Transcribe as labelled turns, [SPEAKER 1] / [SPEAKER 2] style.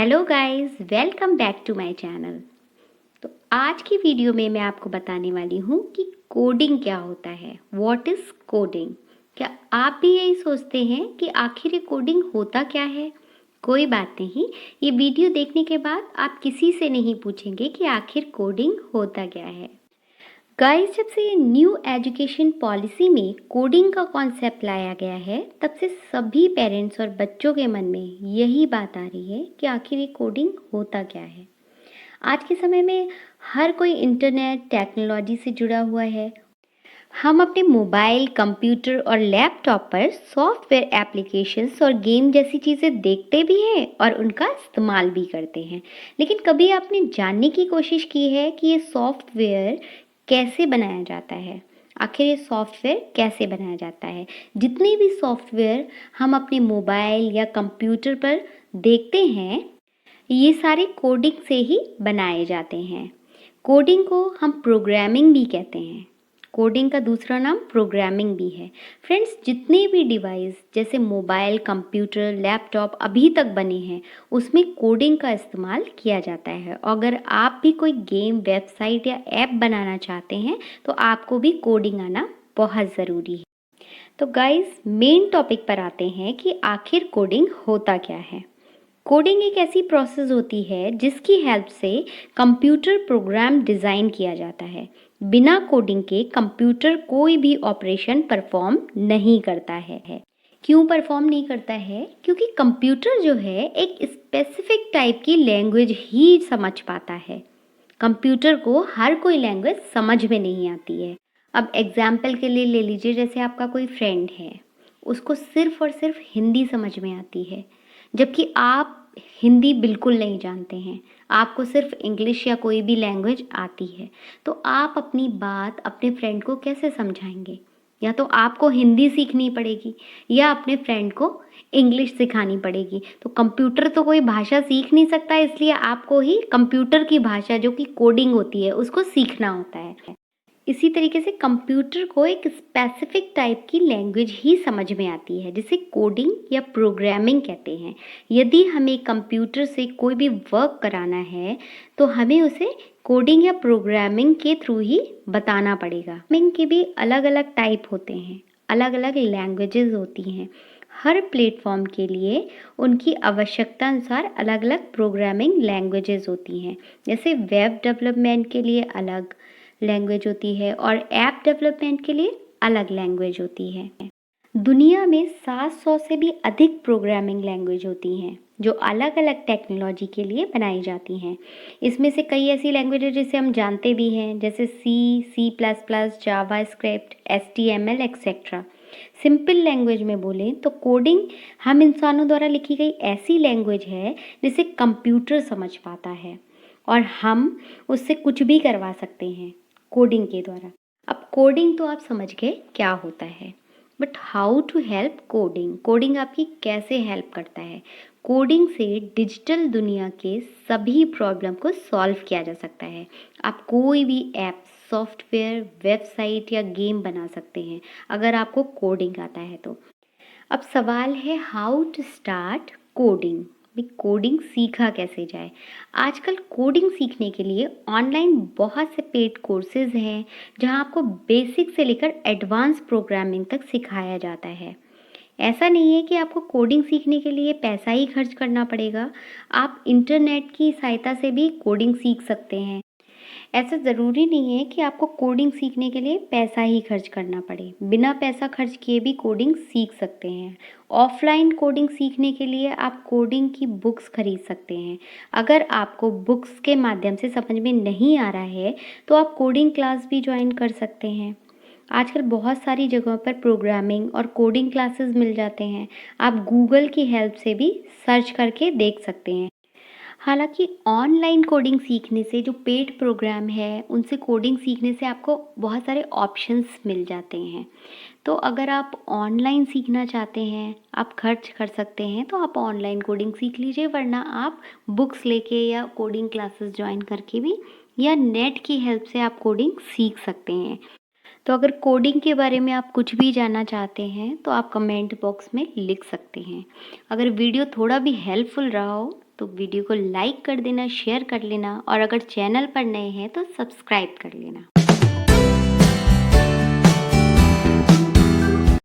[SPEAKER 1] Hello guys, welcome back to my channel. तो आज की वीडियो में मैं आपको बताने वाली हूँ कि कोडिंग क्या होता है। What is coding. क्या आप भी यही सोचते हैं कि आखिर ये कोडिंग होता क्या है? कोई बात नहीं, ये वीडियो देखने के बाद आप किसी से नहीं पूछेंगे कि आखिर कोडिंग होता क्या है। गाइस, जब से ये न्यू एजुकेशन पॉलिसी में कोडिंग का कॉन्सेप्ट लाया गया है, तब से सभी पेरेंट्स और बच्चों के मन में यही बात आ रही है कि आखिर ये कोडिंग होता क्या है। आज के समय में हर कोई इंटरनेट टेक्नोलॉजी से जुड़ा हुआ है। हम अपने मोबाइल, कंप्यूटर और लैपटॉप पर सॉफ्टवेयर एप्लीकेशंस और गेम जैसी चीज़ें देखते भी हैं और उनका इस्तेमाल भी करते हैं। लेकिन कभी आपने जानने की कोशिश की है कि ये सॉफ्टवेयर कैसे बनाया जाता है? आखिर ये सॉफ्टवेयर कैसे बनाया जाता है? जितने भी सॉफ्टवेयर हम अपने मोबाइल या कंप्यूटर पर देखते हैं, ये सारे कोडिंग से ही बनाए जाते हैं। कोडिंग को हम प्रोग्रामिंग भी कहते हैं। कोडिंग का दूसरा नाम प्रोग्रामिंग भी है। फ्रेंड्स, जितने भी डिवाइस जैसे मोबाइल, कंप्यूटर, लैपटॉप अभी तक बने हैं, उसमें कोडिंग का इस्तेमाल किया जाता है। अगर आप भी कोई गेम, वेबसाइट या ऐप बनाना चाहते हैं, तो आपको भी कोडिंग आना बहुत ज़रूरी है। तो गाइस, मेन टॉपिक पर आते हैं कि आखिर कोडिंग होता क्या है। कोडिंग एक ऐसी प्रोसेस होती है जिसकी हेल्प से कंप्यूटर प्रोग्राम डिज़ाइन किया जाता है। बिना कोडिंग के कंप्यूटर कोई भी ऑपरेशन परफॉर्म नहीं करता है। क्यों परफॉर्म नहीं करता है? क्योंकि कंप्यूटर जो है एक स्पेसिफिक टाइप की लैंग्वेज ही समझ पाता है। कंप्यूटर को हर कोई लैंग्वेज समझ में नहीं आती है। अब एग्जाम्पल के लिए ले लीजिए, जैसे आपका कोई फ्रेंड है, उसको सिर्फ और सिर्फ हिंदी समझ में आती है, जबकि आप हिंदी बिल्कुल नहीं जानते हैं, आपको सिर्फ इंग्लिश या कोई भी लैंग्वेज आती है। तो आप अपनी बात अपने फ्रेंड को कैसे समझाएंगे? या तो आपको हिंदी सीखनी पड़ेगी या अपने फ्रेंड को इंग्लिश सिखानी पड़ेगी। तो कंप्यूटर तो कोई भाषा सीख नहीं सकता, इसलिए आपको ही कंप्यूटर की भाषा जो कि कोडिंग होती है उसको सीखना होता है। इसी तरीके से कंप्यूटर को एक स्पेसिफिक टाइप की लैंग्वेज ही समझ में आती है, जिसे कोडिंग या प्रोग्रामिंग कहते हैं। यदि हमें कंप्यूटर से कोई भी वर्क कराना है, तो हमें उसे कोडिंग या प्रोग्रामिंग के थ्रू ही बताना पड़ेगा। प्रोग्रामिंग के भी अलग अलग टाइप होते हैं, अलग अलग लैंग्वेजेस होती हैं। हर प्लेटफॉर्म के लिए उनकी आवश्यकता अनुसार अलग अलग प्रोग्रामिंग लैंग्वेजेस होती हैं। जैसे वेब डेवलपमेंट के लिए अलग लैंग्वेज होती है और ऐप डेवलपमेंट के लिए अलग लैंग्वेज होती है। दुनिया में 700 से भी अधिक प्रोग्रामिंग लैंग्वेज होती हैं जो अलग अलग टेक्नोलॉजी के लिए बनाई जाती हैं। इसमें से कई ऐसी लैंग्वेजेस जिसे हम जानते भी हैं, जैसे C++, JavaScript, HTML etcetera. Simple language में बोलें तो कोडिंग हम इंसानों द्वारा लिखी गई ऐसी लैंग्वेज है जिसे कंप्यूटर समझ पाता है और हम उससे कुछ भी करवा सकते हैं कोडिंग के द्वारा। अब कोडिंग तो आप समझ गए क्या होता है, but how to help coding. Coding आपकी कैसे हेल्प करता है? कोडिंग से डिजिटल दुनिया के सभी प्रॉब्लम को सॉल्व किया जा सकता है। आप कोई भी ऐप, सॉफ्टवेयर, वेबसाइट या गेम बना सकते हैं अगर आपको कोडिंग आता है तो। अब सवाल है, how to start coding. Coding सीखा कैसे जाए? आजकल कोडिंग सीखने के लिए ऑनलाइन बहुत से पेड कोर्सेज हैं जहां आपको बेसिक से लेकर एडवांस प्रोग्रामिंग तक सिखाया जाता है। ऐसा नहीं है कि आपको कोडिंग सीखने के लिए पैसा ही खर्च करना पड़ेगा। आप इंटरनेट की सहायता से भी कोडिंग सीख सकते हैं। ऐसा ज़रूरी नहीं है कि आपको कोडिंग सीखने के लिए पैसा ही खर्च करना पड़े। बिना पैसा खर्च किए भी कोडिंग सीख सकते हैं। ऑफलाइन कोडिंग सीखने के लिए आप कोडिंग की बुक्स खरीद सकते हैं। अगर आपको बुक्स के माध्यम से समझ में नहीं आ रहा है, तो आप कोडिंग क्लास भी ज्वाइन कर सकते हैं। आजकल बहुत सारी जगहों पर प्रोग्रामिंग और कोडिंग क्लासेस मिल जाते हैं। आप गूगल की हेल्प से भी सर्च करके देख सकते हैं। हालांकि ऑनलाइन कोडिंग सीखने से, जो पेड प्रोग्राम है उनसे कोडिंग सीखने से आपको बहुत सारे ऑप्शंस मिल जाते हैं। तो अगर आप ऑनलाइन सीखना चाहते हैं, आप खर्च कर सकते हैं, तो आप ऑनलाइन कोडिंग सीख लीजिए, वरना आप बुक्स लेके या कोडिंग क्लासेस ज्वाइन करके भी या नेट की हेल्प से आप कोडिंग सीख सकते हैं। तो अगर कोडिंग के बारे में आप कुछ भी जानना चाहते हैं तो आप कमेंट बॉक्स में लिख सकते हैं। अगर वीडियो थोड़ा भी हेल्पफुल रहा हो तो वीडियो को लाइक कर देना, शेयर कर लेना और अगर चैनल पर नए हैं तो सब्सक्राइब कर लेना।